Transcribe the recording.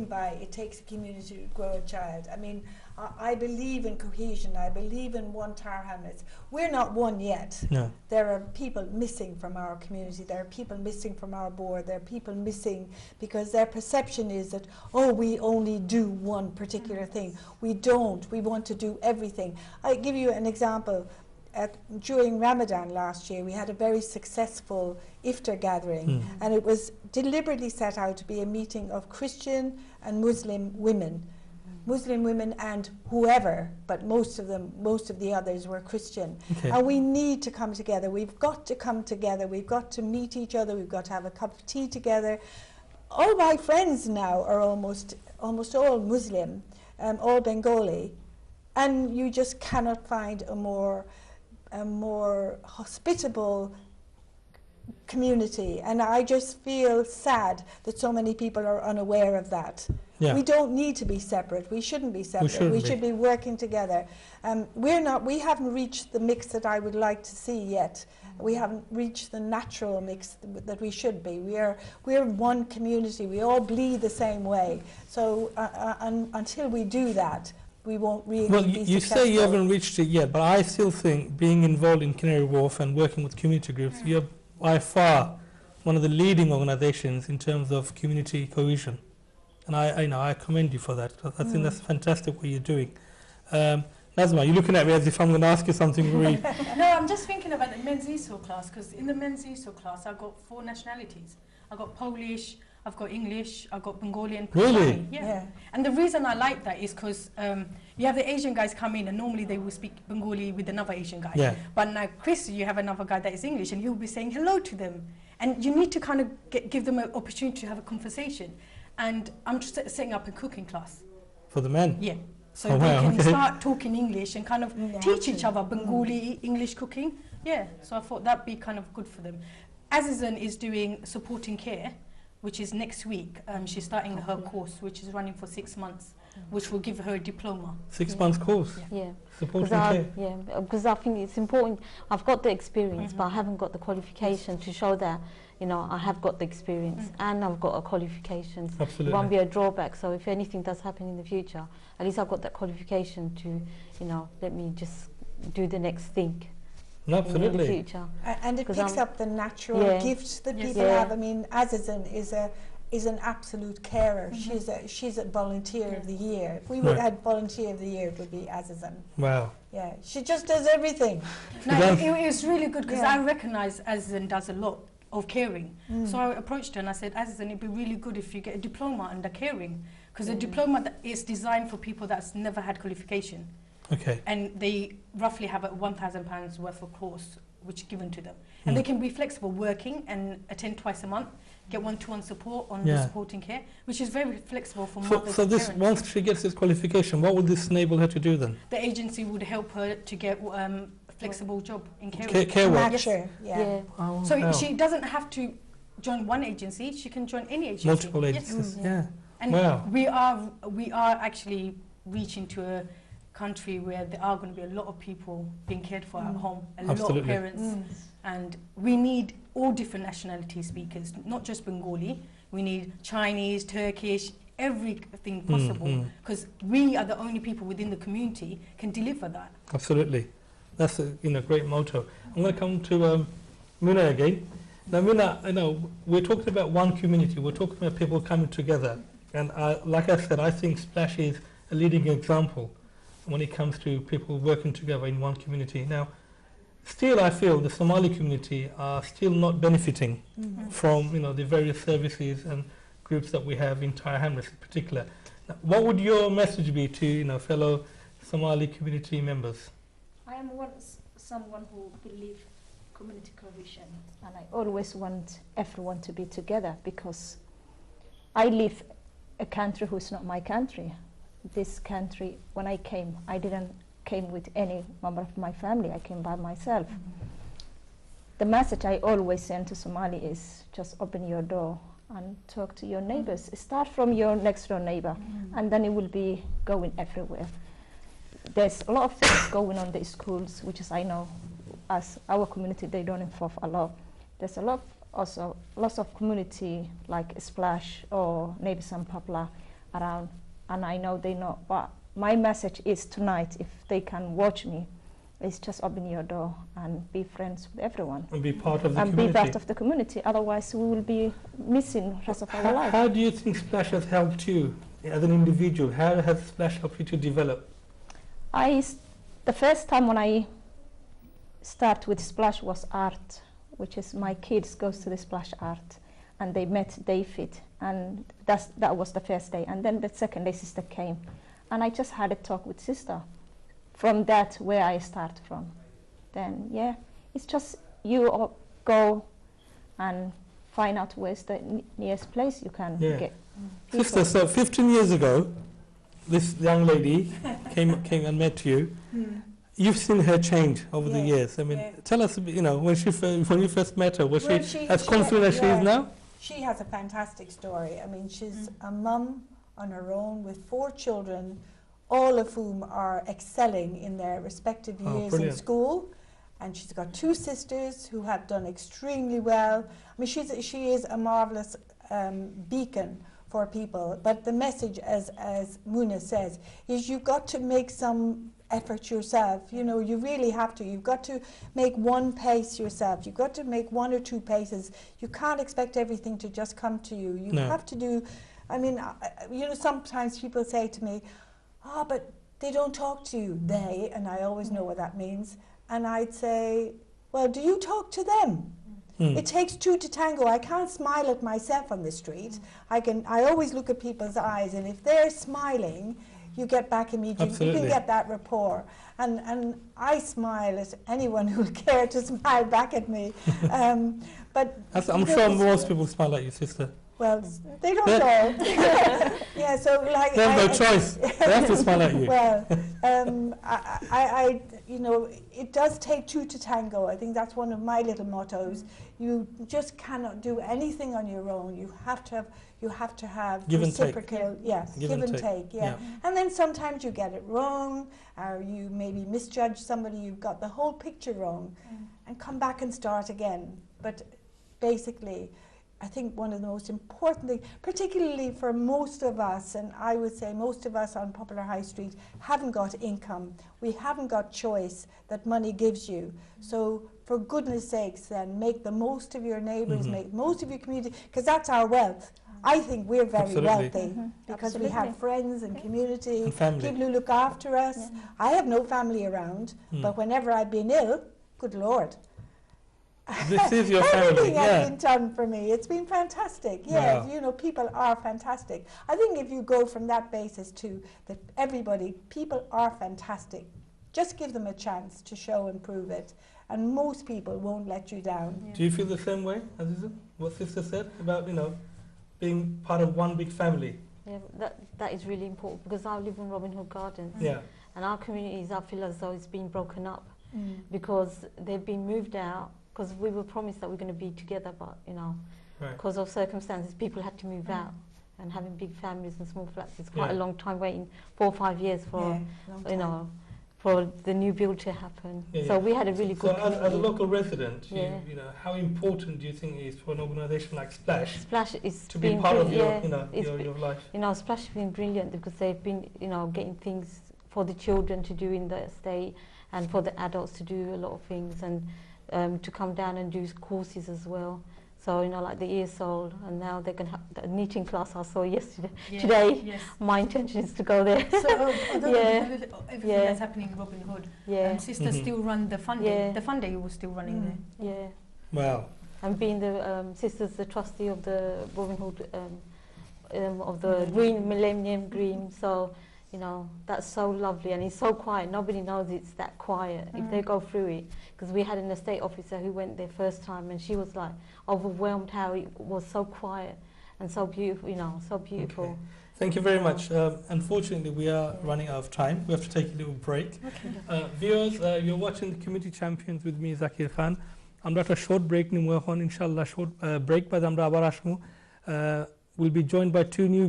by it takes a community to grow a child. I mean, I believe in cohesion. I believe in one Tower Hamlets. We're not one yet. No. There are people missing from our community. There are people missing from our board. There are people missing because their perception is that, oh, we only do one particular thing. We don't. We want to do everything. I'll give you an example. During Ramadan last year, we had a very successful iftar gathering, and it was deliberately set out to be a meeting of Christian and Muslim women. Muslim women and whoever, but most of the others were Christian. Okay. And we need to come together. We've got to come together. We've got to meet each other. We've got to have a cup of tea together. All my friends now are almost all Muslim, all Bengali, and you just cannot find a more hospitable community. And I just feel sad that so many people are unaware of that. Yeah. We don't need to be separate. We shouldn't be separate. We should be working together. We haven't reached the mix that I would like to see yet. We haven't reached the natural mix that we should be. We're one community. We all bleed the same way. So until we do that, we won't really be successful. You say you haven't reached it yet, but I still think being involved in Canary Wharf and working with community groups, you're by far one of the leading organizations in terms of community cohesion. And I commend you for that. I think that's fantastic what you're doing. Nazma, you're looking at me as if I'm going to ask you something really... No, I'm just thinking about the men's ESOL class, because in the men's ESOL class I've got 4 nationalities. I've got Polish, I've got English, I've got Bengali and Punjabi. Really? Yeah. And the reason I like that is because you have the Asian guys come in and normally they will speak Bengali with another Asian guy. Yeah. But now, Chris, you have another guy that is English and he'll be saying hello to them. And you need to kind of give them an opportunity to have a conversation. And I'm just setting up a cooking class. For the men? Yeah. So they can start talking English and kind of teach each other Bengali, English cooking. Yeah, so I thought that'd be kind of good for them. Azizan is doing supporting care, which is next week. She's starting her course, which is running for 6 months, which will give her a diploma. 6 months course? Yeah. Supporting care? Yeah, because I think it's important. I've got the experience, but I haven't got the qualification to show that, you know, I have got the experience and I've got a qualifications. Absolutely. It won't be a drawback. So if anything does happen in the future, at least I've got that qualification to, you know, let me just do the next thing. No, absolutely. In the future. And it picks up the natural gifts that people have. I mean, Azizan is an absolute carer. She's a volunteer of the year. If we would have had volunteer of the year, it would be Azizan. Wow. Yeah, she just does everything. No, it was really good because I recognise Azizan does a lot of caring. So I approached her and I said, Azizan, it'd be really good if you get a diploma under caring, because a diploma is designed for people that's never had qualification. Okay. And they roughly have a £1,000 worth of course which is given to them. And they can be flexible working and attend twice a month, get one-to-one support on the supporting care, which is very flexible for mothers so and this, parents. once she gets this qualification, what would this enable her to do then? The agency would help her to get a flexible job in care. Care work? Yeah. Oh, So wow. she doesn't have to join one agency, she can join any agency. Multiple agencies, And we are actually reaching to a country where there are going to be a lot of people being cared for at home, a lot of parents, and we need all different nationality speakers, not just Bengali. We need Chinese, Turkish, everything possible, because we are the only people within the community can deliver that. Absolutely. That's a great motto. I'm going to come to Muna again. Now, Muna, we're talking about one community. We're talking about people coming together. And like I said, I think Splash is a leading example when it comes to people working together in one community. Now, still I feel the Somali community are still not benefiting from the various services and groups that we have in Tower Hamlets in particular. Now, what would your message be to fellow Somali community members? I am someone who believes community cohesion, and I always want everyone to be together, because I live a country who's not my country. This country, when I came, I didn't came with any member of my family. I came by myself. The message I always send to Somali is just open your door and talk to your neighbors. Start from your next door neighbor, and then it will be going everywhere. There's a lot of things going on in the schools, which is, I know, as our community, they don't involve a lot. There's lots of community like Splash or Neighbors and Poplar around, and I know they know. But my message is tonight, if they can watch me, is just open your door and be friends with everyone. And be part of the and community. Be part of the community. Otherwise, we will be missing the rest of our life. How do you think Splash has helped you as an individual? How has Splash helped you to develop? The first time when I start with Splash was art, which is my kids goes to the Splash art, and they met David, and that was the first day. And then the second day, sister came, and I just had a talk with sister. From that, where I start from, then yeah, it's just you go and find out where's the nearest place you can get people. Sister, so 15 years ago, this young lady came and met you. You've seen her change over the years. I mean, tell us, you know, when you first met her, was she as confident as she is now? She has a fantastic story. I mean, she's a mum on her own with 4 children, all of whom are excelling in their respective years in school. And she's got 2 sisters who have done extremely well. I mean, she is a marvellous beacon for people. But the message, as Muna says, is you've got to make some effort yourself. You know, you really have to. You've got to make one pace yourself. You've got to make 1 or 2 paces. You can't expect everything to just come to you. You have to do, I mean, you know, sometimes people say to me, "Oh, but they don't talk to you," they, and I always know what that means. And I'd say, well, do you talk to them? It takes 2 to tango. I can't smile at myself on the street. I always look at people's eyes, and if they're smiling, you get back immediately. Absolutely. You can get that rapport. And I smile at anyone who would care to smile back at me. But I'm sure most people smile at you, sister. Well, they don't all. Yeah, so like they have no choice. They have to smile at you. Well, you know, it does take 2 to tango. I think that's one of my little mottos. You just cannot do anything on your own. You have to have give reciprocal, and take. yes, give and take, yeah. And then sometimes you get it wrong, or you maybe misjudge somebody. You've got the whole picture wrong, and come back and start again. But basically, I think one of the most important things, particularly for most of us, and I would say most of us on Popular High Street, haven't got income. We haven't got choice that money gives you. So for goodness sakes, then, make the most of your neighbours, make the most of your community, because that's our wealth. I think we're very wealthy because we have friends and community, and family. People who look after us. I have no family around, but whenever I've been ill, good Lord, this is your family. Everything has been done for me. It's been fantastic. Yeah, wow. You know, people are fantastic. I think if you go from that basis to that, people are fantastic. Just give them a chance to show and prove it, and most people won't let you down. Do you feel the same way, Aziza? What sister said about, you know, being part of one big family? Yeah, that is really important, because I live in Robin Hood Gardens. Yeah. And our communities, I feel as though it's been broken up because they've been moved out. Because we were promised that we're going to be together, but, you know, because of circumstances, people had to move out. And having big families and small flats is quite a long time, waiting 4 or 5 years for, you know, for the new build to happen. So we had a really good. So as a local resident, you know, how important do you think it is for an organisation like Splash? Splash is to be part of your, you know, your life. You know, Splash has been brilliant because they've been, you know, getting things for the children to do in the estate, and for the adults to do a lot of things, and to come down and do courses as well. So, you know, like the ESOL, and now they can have the knitting class I saw yesterday. Today, my intention is to go there. So, everything that's happening in Robin Hood, and sister still run the fund day. The fund day was still running there. Yeah. Wow. And being the sister's the trustee of the Robin Hood, of the Green Millennium Green. So, you know, that's so lovely, and it's so quiet. Nobody knows it's that quiet if they go through it. Because we had an estate officer who went there first time, and she was like overwhelmed how it was so quiet and so beautiful, you know, so beautiful. Okay. Thank you very much. Unfortunately, we are running out of time. We have to take a little break. Viewers, you're watching the Community Champions with me, Zakir Khan. আমরা একটা short break নিব এখন ইনশাআল্লাহ short break বাদে আমরা আবার আসবো. We'll be joined by 2 new